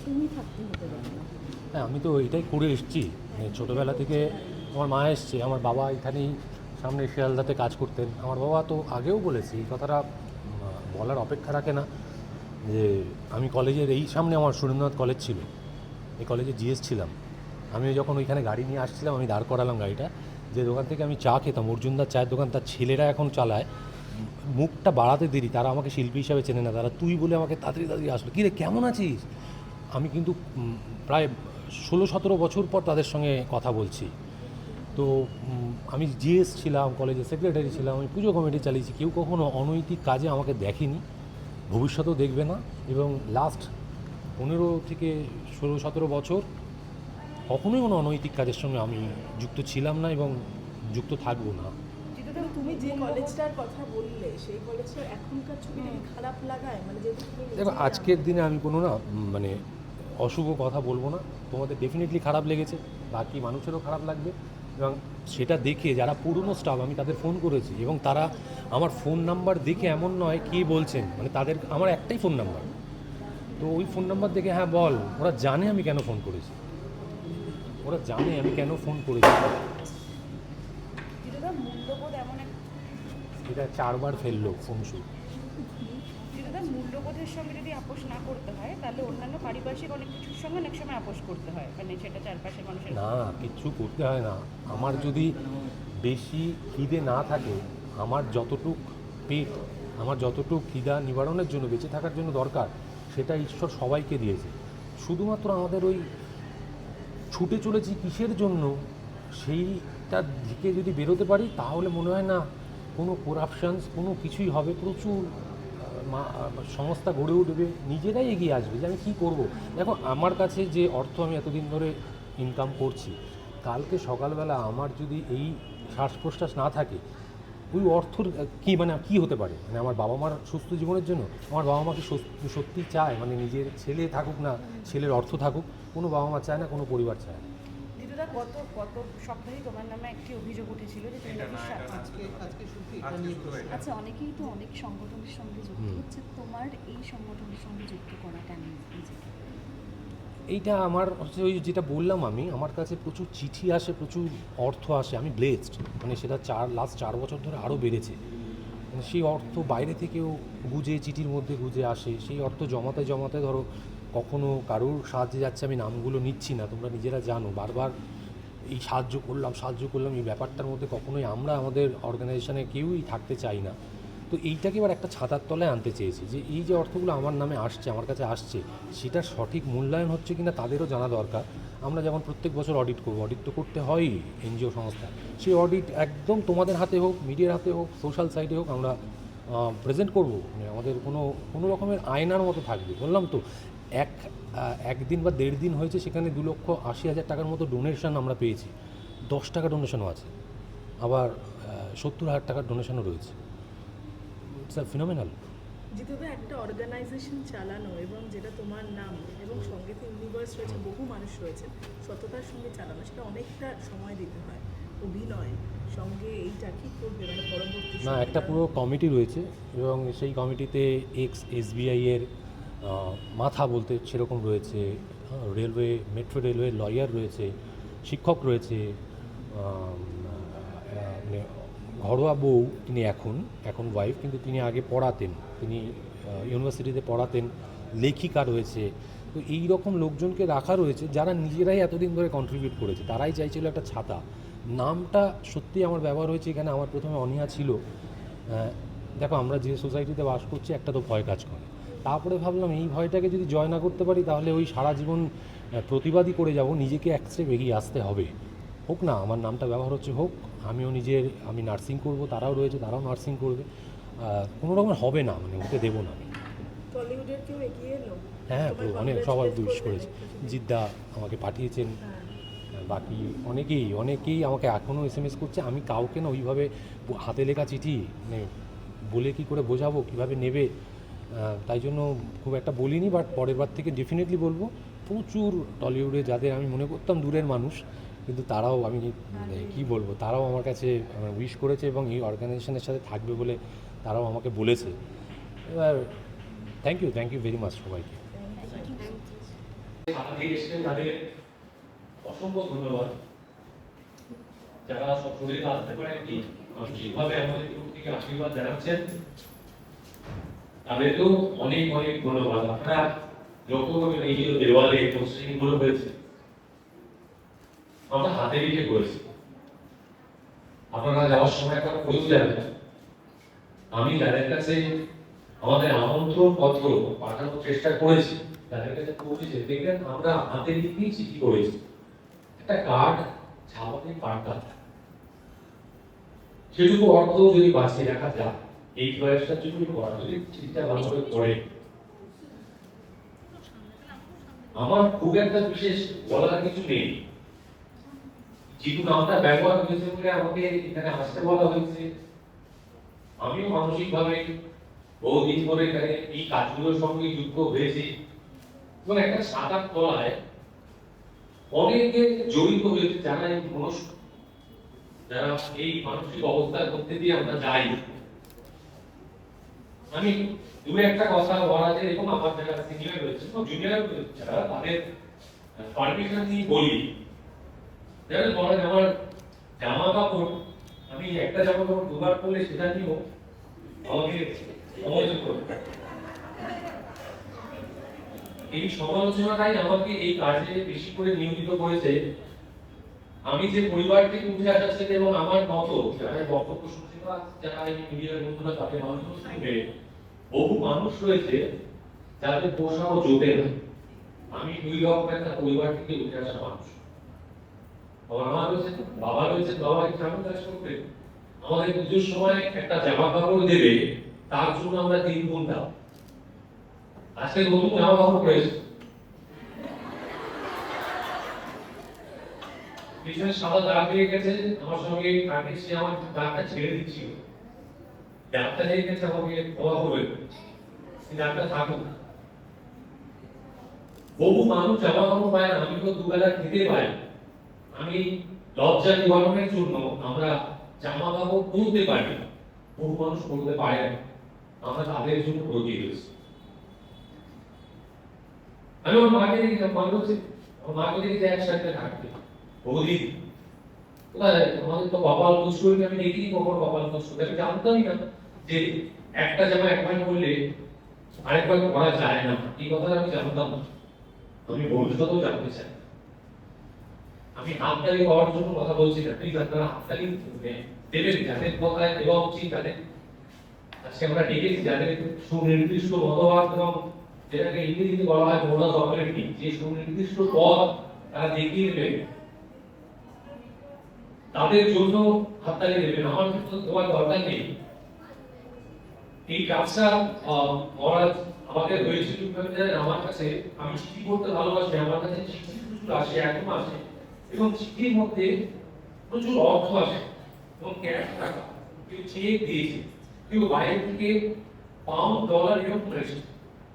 তুমি থাকতে হতে পারো না? হ্যাঁ, আমি তো এটাই করে এসেছি। মানে ছোটোবেলা থেকে আমার মা এসছে, আমার বাবা এখানেই সামনে শিয়ালদাতে কাজ করতেন। আমার বাবা তো আগেও বলেছে এই কথাটা, বলার অপেক্ষা রাখে না, যে আমি কলেজের এই সামনে আমার সুরেন্দ্রনাথ কলেজ ছিল, এই কলেজে জিএস ছিলাম। আমি যখন ওইখানে গাড়ি নিয়ে আসছিলাম, আমি দাঁড় করালাম গাড়িটা, যে দোকান থেকে আমি চা খেতাম, অর্জুনদার চায়ের দোকান, তার ছেলেরা এখন চালায়। মুখটা বাড়াতে দেরি, তারা আমাকে শিল্পী হিসাবে চেনে না, তারা তুই বলে আমাকে তাড়াতাড়ি তাড়াতাড়ি আসলো, কী রে কেমন আছিস। আমি কিন্তু প্রায় 16-17 বছর পর তাদের সঙ্গে কথা বলছি। তো আমি জিএস ছিলাম, কলেজের সেক্রেটারি ছিলাম, আমি পুজো কমিটি চালিয়েছি। কেউ কখনো অনৈতিক কাজে আমাকে দেখেনি, ভবিষ্যতেও দেখবে না। এবং লাস্ট 15 থেকে 16-17 বছর কখনোই কোনো অনৈতিক কাজের সঙ্গে আমি যুক্ত ছিলাম না এবং যুক্ত থাকবো না। তুমি যে কলেজটার কথা বললে সেই কলেজটার এখনকার ছবিটা কি খারাপ লাগায়, মানে যেহেতু তুমি দেখো, নিজেই আজকের দিনে আমি কোনো না মানে অশুভ কথা বলবো না। তোমাদের ডেফিনেটলি খারাপ লেগেছে, বাকি মানুষেরও খারাপ লাগবে। এবং সেটা দেখে যারা পুরনো স্টাফ, আমি তাদের ফোন করেছি এবং তারা আমার ফোন নাম্বার দেখে এমন নয় কে বলছেন, মানে তাদের আমার একটাই ফোন নাম্বার, তো ওই ফোন নাম্বার দেখে হ্যাঁ বল, ওরা জানে আমি কেন ফোন করেছি, ওরা জানে আমি কেন ফোন করেছি। যেটা মূল্যবোধ এমন এক এটা 4বার ফেললো ফোন শুট। যেটা মূল্যবোধের সঙ্গে যদি আপোষ না করতে হয়, তাহলে অন্যান্য পারিপার্শ্বিক অনেক কিছুর সঙ্গে অনেক সময় আপোষ করতে হয়, মানে সেটা চারপাশের মানুষের। না, কিচ্ছু করতে হয় না। আমার যদি বেশি খিদে না থাকে, আমার যতটুক পেট, আমার যতটুক খিদা নিবারণের জন্য, বেঁচে থাকার জন্য দরকার, সেটা ঈশ্বর সবাইকে দিয়েছে। শুধুমাত্র আমাদের ওই ছুটে চলেছি কিসের জন্য, সেইটার দিকে যদি বেরোতে পারি, তাহলে মনে হয় না কোনো করাপশানস কোনো কিছুই হবে। প্রচুর সংস্থা গড়ে উঠবে, নিজেরাই এগিয়ে আসবে যে আমি কী করবো। দেখো, আমার কাছে যে অর্থ আমি এতদিন ধরে ইনকাম করছি, কালকে সকালবেলা আমার যদি এই শ্বাস প্রশ্বাস না থাকে, ওই অর্থর কী মানে কী হতে পারে। মানে আমার বাবা মার সুস্থ জীবনের জন্য আমার বাবা মাকে সত্যি চায়, মানে নিজের ছেলে থাকুক না ছেলের অর্থ থাকুক, কোনো বাবা মা চায় না, কোনো পরিবার চায় না। দিদুদা, গত গত সপ্তাহে তোমার নামে একটি অভিযোগ উঠেছিল যে তুমি নাকি আচ্ছা, অনেকেই তো অনেক সংগঠনের সঙ্গে যুক্ত হচ্ছে, তোমার এই সংগঠনের সঙ্গে যুক্ত করা কেন নিজেকে? এইটা আমার হচ্ছে ওই যেটা বললাম, আমি আমার কাছে প্রচুর চিঠি আসে, প্রচুর অর্থ আসে, আমি ব্লেসড, মানে সেটা লাস্ট 4 বছর ধরে আরও বেড়েছে। মানে সেই অর্থ বাইরে থেকেও গুজে, চিঠির মধ্যে গুজে আসে। সেই অর্থ জমাতে জমাতে ধরো কখনো কারুর সাহায্যে যাচ্ছে, আমি নামগুলো নিচ্ছি না, তোমরা নিজেরা জানো, বারবার এই সাহায্য করলাম, এই ব্যাপারটার মধ্যে কখনোই আমরা আমাদের অর্গানাইজেশনে কেউই থাকতে চাই না। তো এইটাকে এবার একটা ছাতার তলায় আনতে চেয়েছি, যে এই যে অর্থগুলো আমার নামে আসছে, আমার কাছে আসছে, সেটার সঠিক মূল্যায়ন হচ্ছে কিনা তাদেরও জানা দরকার। আমরা যেমন প্রত্যেক বছর অডিট করবো, অডিট তো করতে হয়ই এনজিও সংস্থা, সেই অডিট একদম তোমাদের হাতে হোক, মিডিয়ার হাতে হোক, সোশ্যাল সাইটে হোক, আমরা প্রেজেন্ট করবো। মানে আমাদের কোনো রকমের আয়নার মতো থাকবে। বললাম তো, একদিন বা 1.5 দিন হয়েছে, সেখানে 2,80,000 টাকার মতো ডোনেশন আমরা পেয়েছি। 10 টাকা ডোনেশনও আছে, আবার 70,000 টাকার ডোনেশনও রয়েছে। It's phenomenal. জিতুদা, একটা অর্গানাইজেশন চালানো এবং যেটা তোমার নাম এবং সঙ্গে তো ইউনিভার্স রয়েছে, বহু মানুষ রয়েছে, সততার সঙ্গে চালানো, সেটা অনেকটা সময় দিতে হয়, অভিনয় সঙ্গে এইটা কি করবে, মানে পরবর্তী না, একটা পুরো কমিটি রয়েছে এবং সেই কমিটিতে এসবিআই এর মাথা বলতে সেরকম রয়েছে, রেলওয়ে, মেট্রো রেলওয়ে লয়ার রয়েছে, শিক্ষক রয়েছে, মানে ঘরোয়া বউ, তিনি এখন ওয়াইফ, কিন্তু তিনি আগে পড়াতেন, তিনি ইউনিভার্সিটিতে পড়াতেন, লেখিকা রয়েছে। তো এই রকম লোকজনকে রাখা রয়েছে যারা নিজেরাই এতদিন ধরে কন্ট্রিবিউট করেছে। তারাই চাইছিল একটা ছাতা। নামটা সত্যি আমার ব্যবহার হয়েছে এখানে, আমার প্রথমে অনীহা ছিল। দেখো, আমরা যে সোসাইটিতে বাস করছি, একটা তো ভয় কাজ করে। তারপরে ভাবলাম এই ভয়টাকে যদি জয় না করতে পারি, তাহলে ওই সারা জীবন প্রতিবাদী করে যাব, নিজেকে এক স্টেপ এগিয়ে আসতে হবে। হোক না, আমার নামটা ব্যবহার হচ্ছে, হোক। আমি নার্সিং করব, তারাও রয়েছে, তারাও নার্সিং করবে। কোনো রকমের হবে না, মানে হতে দেবো না আমি। টলিউডের কেউ এগিয়ে এলো? হ্যাঁ, তোমায় অনেক সবাই congratulate উইশ করবে করেছে। নাকি? জিদ্দা আমাকে পাঠিয়েছেন, হ্যাঁ। বাকি অনেকেই আমাকে এখনও এসএমএস করছে। আমি কাউকে না ওইভাবে হাতে লেখা চিঠি মানে বলে কী করে বোঝাবো, কীভাবে নেবে, তাই জন্য খুব একটা বলিনি। বাট পরের বার থেকে ডেফিনেটলি বলবো। প্রচুর টলিউডে যাদের আমি মনে করতাম দূরের মানুষ, কিন্তু তারাও, আমি কী বলবো, তারাও আমার কাছে উইশ করেছে এবং এই অর্গানাইজেশনের সাথে থাকবে বলে তারাও আমাকে বলেছে। এবার থ্যাংক ইউ ভেরি মাচ সবাইকে। সারাদিন এসেছেন তাদের অসংখ্য ধন্যবাদ। যারা সব শরীরে আসতে পারেননি মানসিকভাবে আমাদের থেকে আশীর্বাদ জানাচ্ছেন তাদেরকেও অনেক অনেক ধন্যবাদ। আপনারা যখন এই যে দেওয়ালে পোস্টিং গুলো হয়েছে আমরা হাতে লিখে করেছি, আপনারা যাওয়ার সময় একটা বই যাবেন। আমি যাদের কাছে আমাদের আমন্ত্রণ পত্র পাঠানোর চেষ্টা করেছি, যাদের কাছে পৌঁছেছে, দেখবেন আমরা হাতে লিখেই চিঠি করেছি, একটা কার্ড ছাপাতে পারতাম। সেটুকু অর্থ যদি বাঁচিয়ে রাখা যায় এই প্রয়াসটার জন্য করা, যদি চিঠিটা ভালো করে পড়ে, আমার খুব একটা বিশেষ বলার কিছু নেই। যেহেতু নামটা ব্যবহার হয়েছে বলে আমাকে এখানে আসতে বলা হয়েছে, আমিও মানসিকভাবে বহুদিন ধরে এখানে এই কাজগুলোর সঙ্গে যুক্ত হয়েছি এবং একটা ছাতার তলায় অনেকে জড়িত হয়েছে যারা এই মনস্ক, যারা এই মানসিক অবস্থার মধ্যে দিয়ে আমরা যাই। আমি দু একটা কথা বলা যায় এবং আমার যারা সিনিয়র রয়েছে এবং জুনিয়র রয়েছে যারা তাদের পারমিশন নিয়ে বলি, যেমন বলেন আমার জামা কাপড় আমি একটা জামা কাপড় দুবার পরলে সেটা নিয়েও আমাকে সমালোচনা করবে। এই সমালোচনাটাই আমাকে এই কাজে বেশি করে নিয়োজিত করেছে। আমি যে পরিবার থেকে উঠে আসছে এবং আমার মতো যারা বক্তব্য শুনছে বা যারা এই মিডিয়ার বন্ধুরা তাদের মানুষ শুনবে, বহু মানুষ রয়েছে যাদের পোষাও জোটে না। আমি দুই রকম একটা পরিবার থেকে উঠে আসা মানুষ। আমার রয়েছে বাবা রয়েছে, বাবা কেমন কাজ করবে, আমাদের পুজোর সময় একটা জামা কাপড় দেবে, তার জন্য আমরা 3 গুণ দাও। আজকে নতুন জামা কাপড় রয়েছে, পিছনে সাদা দাগ হয়ে গেছে, আমার সঙ্গে কাকে সে আমার দাগটা ছেড়ে দিচ্ছিল, দাগটা হয়ে গেছে, আমাকে ক্ষমা করবে, দাগটা থাকুক। বহু মানুষ জামা কাপড় পায় না, আমি তো দুবেলা খেতে পাই। আমি লজ্জা নিবারণের জন্য আমরা জামা কাপড় পরতে পারি, বহু মানুষ পরতে পারে না, আমরা তাদের জন্য প্রতি হয়েছি। আমি আমার মাকে দেখি, মাকে দেখি একসাথে থাকতে বহুদিন কোথায় আমাদের তো কপাল দোষ করি, আমি দেখিনি কখনো কপাল দোষ করি। আমি জানতামই না যে একটা জামা একবার করলে আরেকবার পরা যায় না, এই কথাটা আমি জানতাম না। আমি ভবিষ্যতেও জানতে চাই। আমি হাততালি পাওয়ার জন্য কথা বলছি না, প্লিজ আপনারা হাততালি দেবেন যাদের কথায় দেওয়া উচিত তাদের। আজকে আমরা ডেকেছি যাদের সুনির্দিষ্ট মতবাদ এবং যেটাকে ইংরেজিতে বলা হয় মোরাল অথরিটি, যে সুনির্দিষ্ট পদ তারা দেখিয়ে দেবে, তাদের জন্য হাততালি দেবেন। আমার কিন্তু তোমার দরকার নেই। এই কাজটা আমাদের হয়েছিল আমার কাছে, আমি চিঠি করতে ভালোবাসি, আমার কাছে চিঠি প্রচুর আসে, এখনো আসে, এবং চিঠির মধ্যে প্রচুর অর্থ আসে এবং ক্যাশ টাকা, কেউ চেক দিয়েছে, কেউ বাইরে থেকে পাউন্ড ডলার এরকম করেছে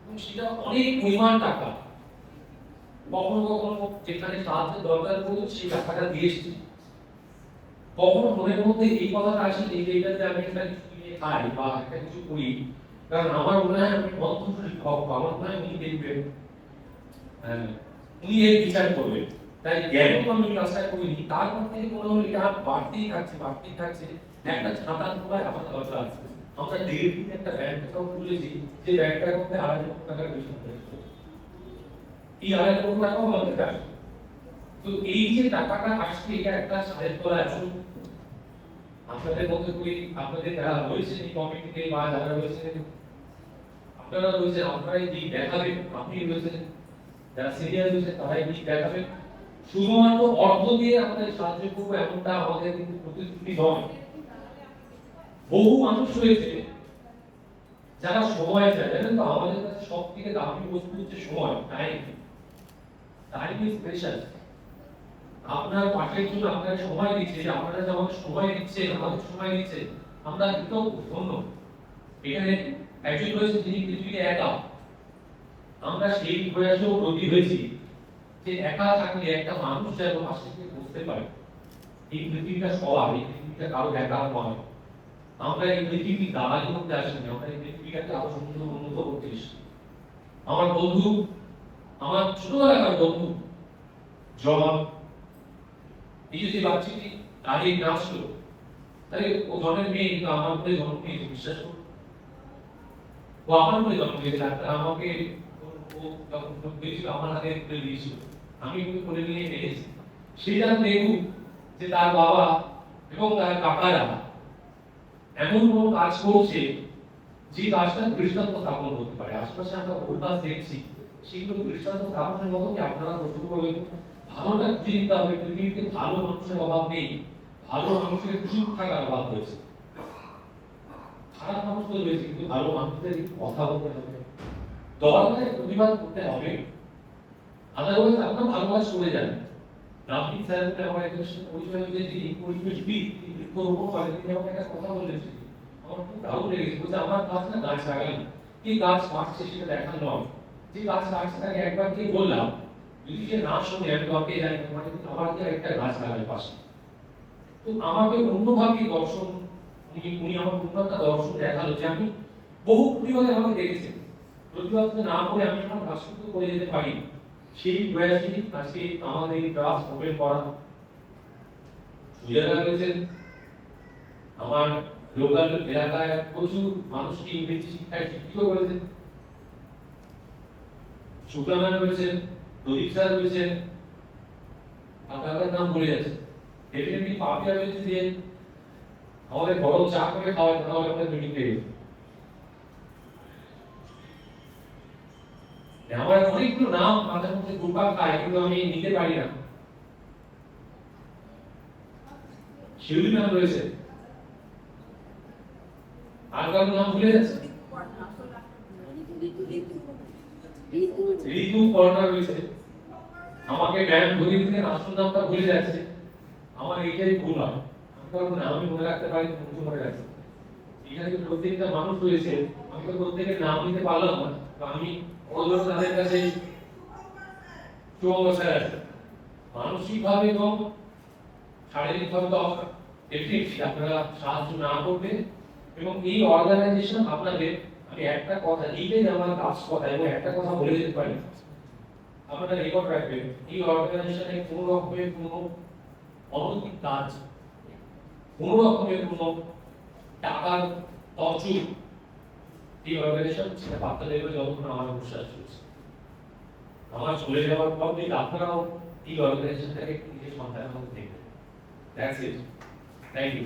এবং সেটা অনেক পরিমাণ টাকা। কখনো কখনো যেখানে সাহায্যের দরকার পড়ে সেই টাকাটা দিয়ে এসেছি। কখনো মনের মধ্যে এই কথাটা আসে যে এইটাতে আমি একটা কিছু কিনে খাই বা একটা কিছু করি, কারণ আমার মনে হয় আমি অন্তর্শীল হব, আমার মনে হয় উনি দেখবেন, উনি এই বিচার করবেন। তাই জ্ঞান আমি কাজটা করিনি, তার মধ্যে মনে হলো এটা বাড়তেই থাকছে। একটা ছাতা তোলায় আমার দরকার আছে। আমরা 1.5 দিন একটা ব্যাংক অ্যাকাউন্ট খুলেছি, যে ব্যাংক অ্যাকাউন্টে 2.5 লক্ষ টাকার বেশি রয়েছে। এই 2.5 লক্ষ টাকাও আমাদের কাছে। তো এই যে টাকাটা আসছে, এটা একটা ছাদের তলায় আসুন। আপনাদের মধ্যে করি, আপনাদের যারা রয়েছেন এই কমিটিতে বা যারা রয়েছেন, আপনারা রয়েছেন, আপনারাই দিক দেখাবেন। আপনি রয়েছেন, যারা সিনিয়র রয়েছেন তারাই দিক দেখাবেন। শুধুমাত্র অর্থ দিয়ে আমাদের সাহায্য করবো এমনটা আমাদের কিন্তু প্রতিশ্রুতি নয়। বহু মানুষ রয়েছে যারা সময় চায়, জানেন তো আমাদের কাছে সব থেকে দামি বস্তু হচ্ছে সময়, টাইম। Time is precious. আপনার পাশের জন্য আপনার সময় দিচ্ছে, আপনারা যে আমাদের সময় দিচ্ছে, আমাদের সময় দিচ্ছে, আমরা কিন্তু ধন্য। এখানে একজন রয়েছে যিনি পৃথিবীতে একা। আমরা সেই প্রয়াসেও ব্রতী হয়েছি যে একা থাকলে একটা মানুষ যেন পাশে থেকে বুঝতে পারে এই পৃথিবীটা সবার, এই পৃথিবীটা কারো একা নয়। আমরা এই পৃথিবী দাঁড়ালি করতে আসিনি, আমরা এই পৃথিবীটাকে আরো সুন্দর উন্নত করতে এসেছি। আমার বন্ধু, আমার ছোটবেলাকার বন্ধু জবাব, এই যে বাচ্চাটি দাঁড়িয়ে নাচলো, তাহলে ও জন্মের মেয়ে কিন্তু আমার উপরে জন্ম নিয়েছে, বিশ্বাস করো। ও আমার উপরে জন্ম নিয়েছে, ডাক্তার আমাকে ও যখন হয়েছিল আমার হাতে তুলে দিয়েছিল, আমি ওকে কোলে নিয়ে এসেছি। সেই যেন দেখুক যে তার বাবা এবং তার কাকারা এমন কোনো কাজ করছে যে কাজটা দৃষ্টান্ত স্থাপন করতে পারে। আশপাশে আমরা বহু কাজ দেখছি, সেগুলো দৃষ্টান্ত স্থাপনের মতো কি আপনারা প্রশ্ন করবেন? ভালোটা খুঁজে নিতে হবে। পৃথিবীতে ভালো মানুষের অভাব নেই, ভালো মানুষের চুপ থাকার অভাব হয়েছে। খারাপ মানুষ তো রয়েছে, কিন্তু ভালো মানুষদের কথা বলতে হবে, দয়া করে প্রতিবাদ করতে হবে। আদারওয়াইজ আপনার ভালো কাজ করে যান। রামপিক স্যার আমার একজন সাথে পরিচয় হয়েছে, তিনি পরিবেশবিদ, তিনি বৃক্ষরোপণ করেন। তিনি আমাকে একটা কথা বলেছেন, আমার খুব দারুণ লেগেছে। বলছে আমার গাছ না গাছ লাগানো, কি গাছ কাটছে সেটা দেখার নয়, যে গাছ কাটছে তাকে একবার কি বললাম, যদি সে না শোনে আমি কাউকে যাই মানে আমার কি একটা গাছ লাগাই পাশে। তো আমাকে অন্যভাবে দর্শন, উনি আমার অন্য একটা দর্শন দেখালো যে আমি বহু প্রতিবাদে আমাকে দেখেছেন, প্রতিবাদ না করে আমি আমার কাজ শুরু করে যেতে পারি। সেই প্রয়াসই আজকে আমাদের এই ক্লাস ওপেন করা। সুজাতা রয়েছেন, আমার লোকাল এলাকায় প্রচুর মানুষকে ইংরেজি শিক্ষায় শিক্ষিত করেছেন। সুপ্রামান রয়েছেন, প্রদীপ স্যার রয়েছেন, আপনাদের নাম বলে যাচ্ছে। ডেফিনেটলি পাপিয়া রয়েছে, যে আমাদের গরম চা করে খাওয়ায়, তাহলে আমাদের মিটিং পেয়ে গেছে। আমার অনেকগুলো নাম মাথার মধ্যে ঘুরপাক খায়, কিন্তু আমি নিতে পারি না। শিউলি নাম রয়েছে, আর কারো নাম ভুলে যাচ্ছে। ঋতু কর্ণা রয়েছে, আমাকে ম্যাম ধরিয়ে দিলেন, আসল নামটা ভুলে যাচ্ছে। আমার এইটাই ভুল হয়, আমি মনে রাখতে পারি, মনে রাখছি। এখানে প্রত্যেকটা মানুষ রয়েছে, আমি তো প্রত্যেকের নাম নিতে পারলাম না, তো আমি ওদের তাদের কাছে সুঅবস্থায় আছে। মানসিকভাবে এবং শারীরিকভাবে তো ডেফিনেটলি আপনারা সাহায্য না করবে। এবং এই অর্গানাইজেশন আপনাদের, আমি একটা কথা এইটাই আমার কাজ কথা, এবং একটা কথা বলে যেতে পারি, আপনারা রেকর্ড রাখবেন, এই অর্গানাইজেশনে কোনো রকমের কোনো অনৈতিক কাজ, কোনো রকমের কোনো টাকার তছরূপ এই অর্গানাইজেশন সেটা পাত্তা দেবে যতক্ষণ আমার বিশ্বাস চলছে। আমার চলে যাওয়ার পর থেকে আপনারাও এই অর্গানাইজেশনটাকে নিজের সন্তানের মধ্যে দেখবেন। That's it, thank you.